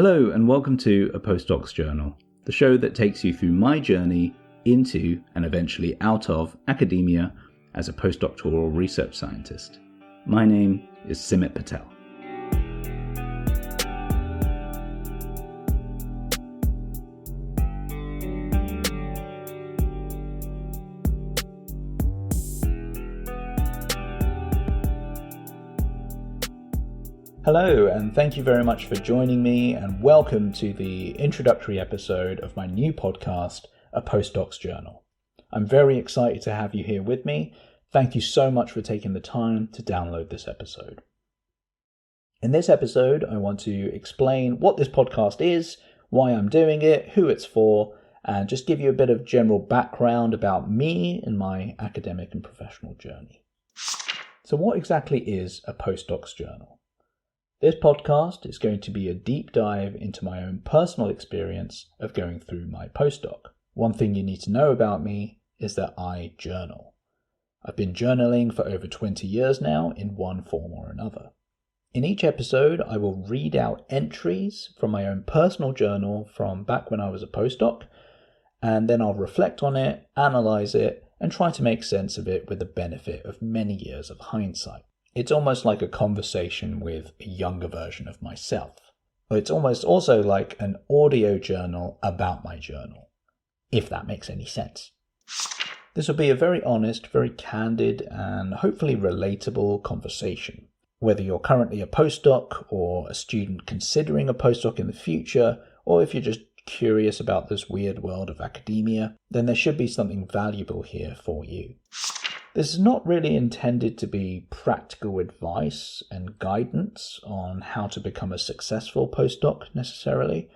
Hello and welcome to A Postdoc's Journal, the show that takes you through my journey into and eventually out of academia as a postdoctoral research scientist. My name is Simit Patel. Hello, and thank you very much for joining me, and welcome to the introductory episode of my new podcast, A Postdoc's Journal. I'm very excited to have you here with me. Thank you so much for taking the time to download this episode. In this episode, I want to explain what this podcast is, why I'm doing it, who it's for, and just give you a bit of general background about me and my academic and professional journey. So what exactly is A Postdoc's Journal? This podcast is going to be a deep dive into my own personal experience of going through my postdoc. One thing you need to know about me is that I journal. I've been journaling for over 20 years now in one form or another. In each episode, I will read out entries from my own personal journal from back when I was a postdoc, and then I'll reflect on it, analyze it, and try to make sense of it with the benefit of many years of hindsight. It's almost like a conversation with a younger version of myself. It's almost also like an audio journal about my journal, if that makes any sense. This will be a very honest, very candid, and hopefully relatable conversation. Whether you're currently a postdoc or a student considering a postdoc in the future, or if you're just curious about this weird world of academia, then there should be something valuable here for you. This is not really intended to be practical advice and guidance on how to become a successful postdoc necessarily,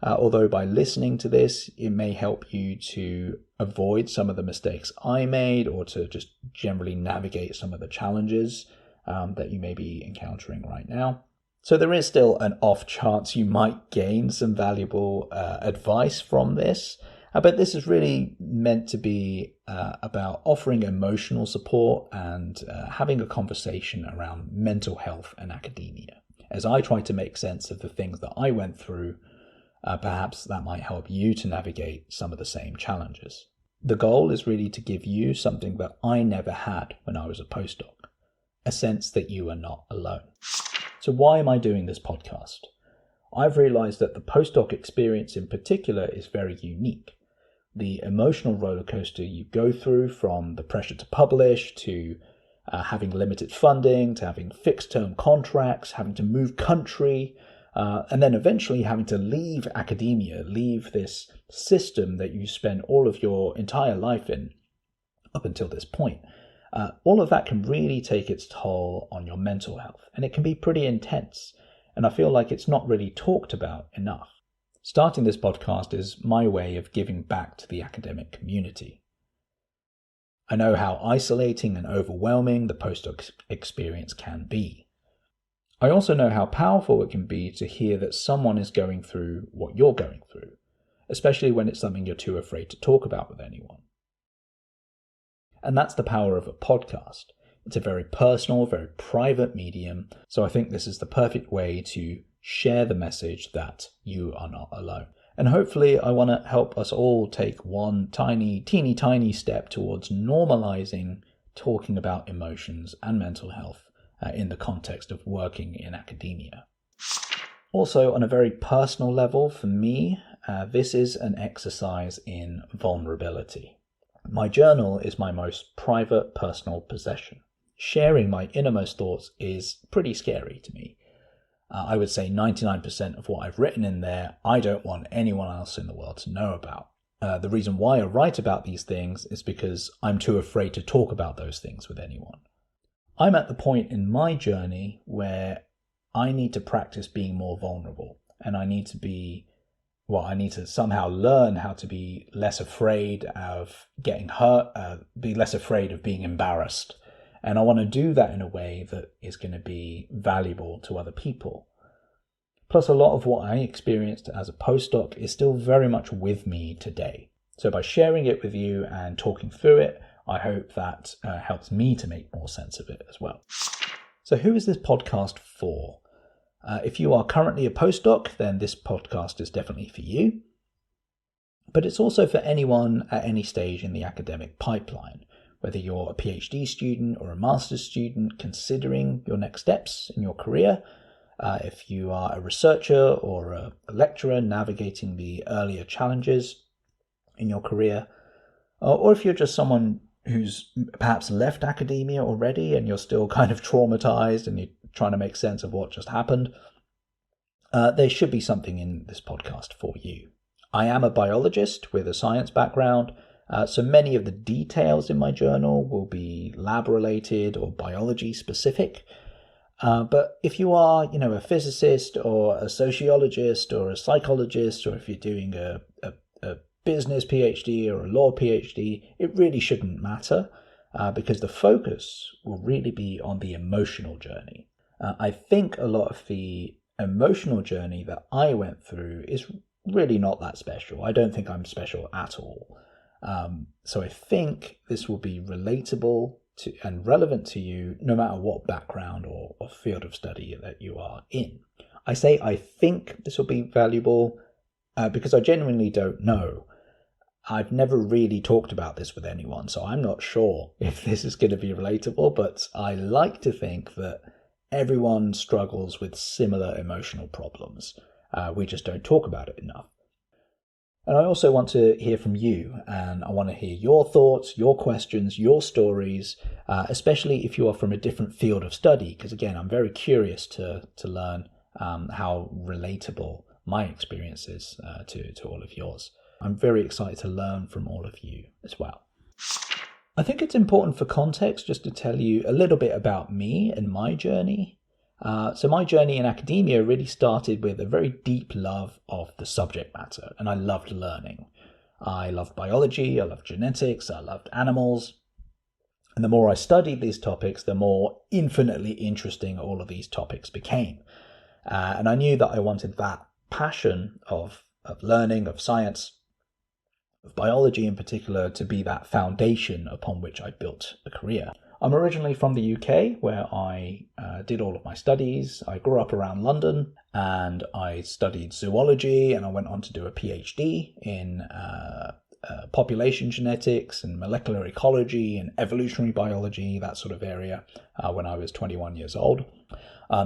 although by listening to this, it may help you to avoid some of the mistakes I made or to just generally navigate some of the challenges that you may be encountering right now. So there is still an off chance you might gain some valuable advice from this. But this is really meant to be about offering emotional support and having a conversation around mental health and academia. As I try to make sense of the things that I went through, perhaps that might help you to navigate some of the same challenges. The goal is really to give you something that I never had when I was a postdoc, a sense that you are not alone. So why am I doing this podcast? I've realized that the postdoc experience in particular is very unique. The emotional roller coaster you go through, from the pressure to publish, to having limited funding, to having fixed term contracts, having to move country, and then eventually having to leave academia, leave this system that you spent all of your entire life in up until this point. All of that can really take its toll on your mental health, and it can be pretty intense. And I feel like it's not really talked about enough. Starting this podcast is my way of giving back to the academic community. I know how isolating and overwhelming the postdoc experience can be. I also know how powerful it can be to hear that someone is going through what you're going through, especially when it's something you're too afraid to talk about with anyone. And that's the power of a podcast. It's a very personal, very private medium, so I think this is the perfect way to share the message that you are not alone. And hopefully I want to help us all take one teeny tiny step towards normalizing talking about emotions and mental health in the context of working in academia. Also, on a very personal level for me, this is an exercise in vulnerability. My journal is my most private personal possession. Sharing my innermost thoughts is pretty scary to me. I would say 99% of what I've written in there, I don't want anyone else in the world to know about. The reason why I write about these things is because I'm too afraid to talk about those things with anyone. I'm at the point in my journey where I need to practice being more vulnerable, and I need to somehow learn how to be less afraid of getting hurt, be less afraid of being embarrassed. And I want to do that in a way that is going to be valuable to other people. Plus, a lot of what I experienced as a postdoc is still very much with me today. So by sharing it with you and talking through it, I hope that helps me to make more sense of it as well. So who is this podcast for? If you are currently a postdoc, then this podcast is definitely for you. But it's also for anyone at any stage in the academic pipeline, whether you're a PhD student or a master's student considering your next steps in your career, if you are a researcher or a lecturer navigating the earlier challenges in your career, or if you're just someone who's perhaps left academia already and you're still kind of traumatized and you're trying to make sense of what just happened, there should be something in this podcast for you. I am a biologist with a science background, so many of the details in my journal will be lab-related or biology-specific. But if you are, a physicist or a sociologist or a psychologist, or if you're doing a business PhD or a law PhD, it really shouldn't matter because the focus will really be on the emotional journey. I think a lot of the emotional journey that I went through is really not that special. I don't think I'm special at all. So I think this will be relatable to and relevant to you no matter what background or field of study that you are in. I say I think this will be valuable because I genuinely don't know. I've never really talked about this with anyone, so I'm not sure if this is going to be relatable, but I like to think that everyone struggles with similar emotional problems. We just don't talk about it enough. And I also want to hear from you, and I want to hear your thoughts, your questions, your stories, especially if you are from a different field of study, because again, I'm very curious to learn how relatable my experience is to all of yours. I'm very excited to learn from all of you as well. I think it's important for context just to tell you a little bit about me and my journey. So my journey in academia really started with a very deep love of the subject matter, and I loved learning. I loved biology, I loved genetics, I loved animals. And the more I studied these topics, the more infinitely interesting all of these topics became. And I knew that I wanted that passion of learning, of science, of biology in particular, to be that foundation upon which I built a career. I'm originally from the UK, where I did all of my studies. I grew up around London, and I studied zoology, and I went on to do a PhD in population genetics and molecular ecology and evolutionary biology, that sort of area, when I was 21 years old.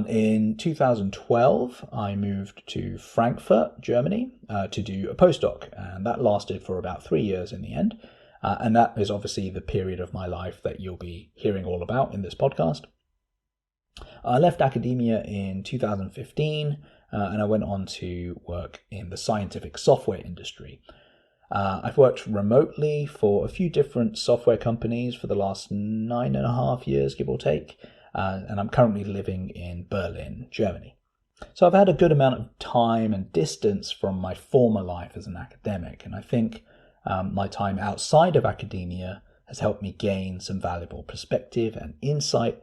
In 2012, I moved to Frankfurt, Germany, to do a postdoc, and that lasted for about 3 years in the end. And that is obviously the period of my life that you'll be hearing all about in this podcast. I left academia in 2015, and I went on to work in the scientific software industry. I've worked remotely for a few different software companies for the last 9.5 years, give or take, and I'm currently living in Berlin, Germany. So I've had a good amount of time and distance from my former life as an academic, and I think my time outside of academia has helped me gain some valuable perspective and insight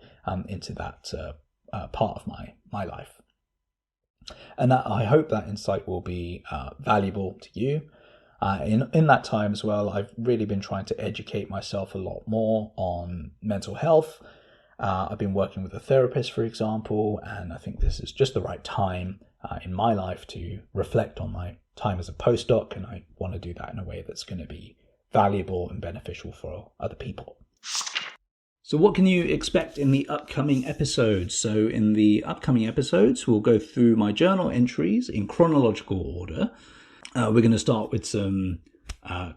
into that part of my life. And that I hope that insight will be valuable to you. In that time as well, I've really been trying to educate myself a lot more on mental health. I've been working with a therapist, for example, and I think this is just the right time in my life to reflect on my time as a postdoc, and I want to do that in a way that's going to be valuable and beneficial for other people. So what can you expect in the upcoming episodes? So in the upcoming episodes, we'll go through my journal entries in chronological order. We're going to start with some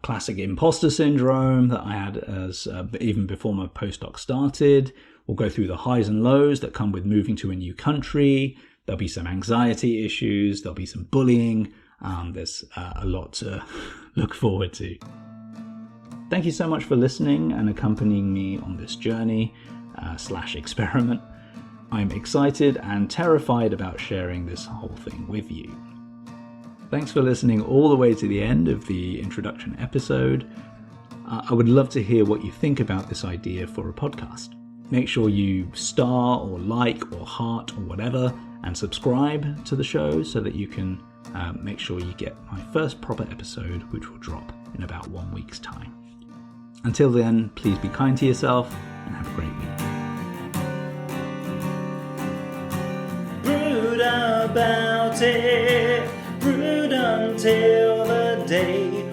classic imposter syndrome that I had as even before my postdoc started. We'll go through the highs and lows that come with moving to a new country. There'll be some anxiety issues. There'll be some bullying. There's a lot to look forward to. Thank you so much for listening and accompanying me on this journey / experiment. I'm excited and terrified about sharing this whole thing with you. Thanks for listening all the way to the end of the introduction episode. I would love to hear what you think about this idea for a podcast. Make sure you star or like or heart or whatever and subscribe to the show so that you can make sure you get my first proper episode, which will drop in about 1 week's time. Until then, please be kind to yourself and have a great week. about it. Brewed until the day